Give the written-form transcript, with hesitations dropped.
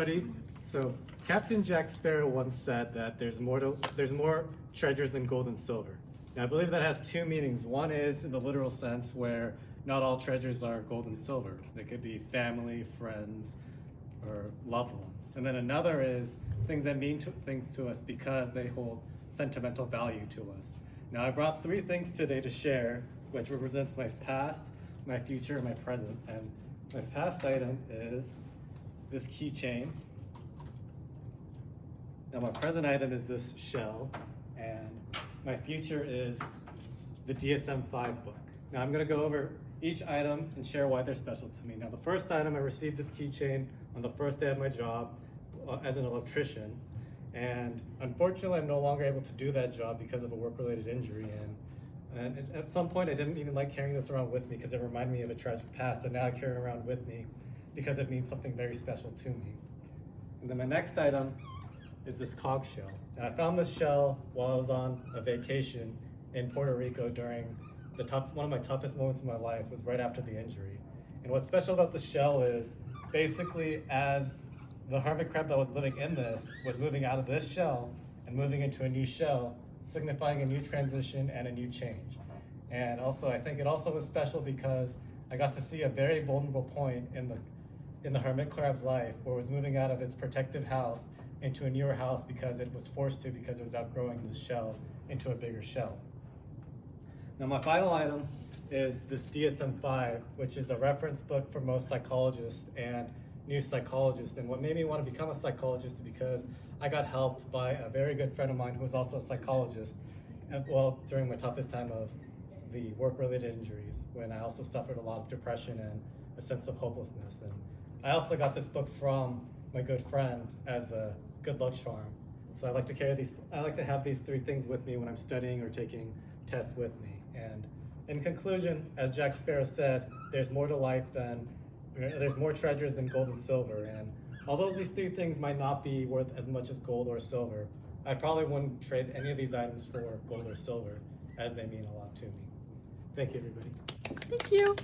Everybody, so Captain Jack Sparrow once said that there's more treasures than gold and silver. Now I believe that has two meanings. One is in the literal sense where not all treasures are gold and silver. They could be family, friends, or loved ones. And then another is things that mean things to us because they hold sentimental value to us. Now I brought three things today to share, which represents my past, my future, and my present. And my past item is this keychain. Now my present item is this shell, and my future is the DSM-5 book. Now I'm gonna go over each item and share why they're special to me. Now the first item, I received this keychain on the first day of my job as an electrician, and unfortunately I'm no longer able to do that job because of a work-related injury, and at some point I didn't even like carrying this around with me because it reminded me of a tragic past, but now I carry it around with me because it means something very special to me. And then my next item is this conch shell. And I found this shell while I was on a vacation in Puerto Rico during one of my toughest moments in my life was right after the injury. And what's special about this shell is basically as the hermit crab that was living in this was moving out of this shell and moving into a new shell, signifying a new transition and a new change. And also I think it also was special because I got to see a very vulnerable point in the hermit crab's life where it was moving out of its protective house into a newer house because it was forced to because it was outgrowing this shell into a bigger shell. Now my final item is this DSM-5, which is a reference book for most psychologists and new psychologists. And what made me want to become a psychologist is because I got helped by a very good friend of mine who was also a psychologist, during my toughest time of the work-related injuries, when I also suffered a lot of depression and a sense of hopelessness. And I also got this book from my good friend as a good luck charm. So I like to have these three things with me when I'm studying or taking tests with me. And in conclusion, as Jack Sparrow said, there's more to life there's more treasures than gold and silver. And although these three things might not be worth as much as gold or silver, I probably wouldn't trade any of these items for gold or silver, as they mean a lot to me. Thank you, everybody. Thank you.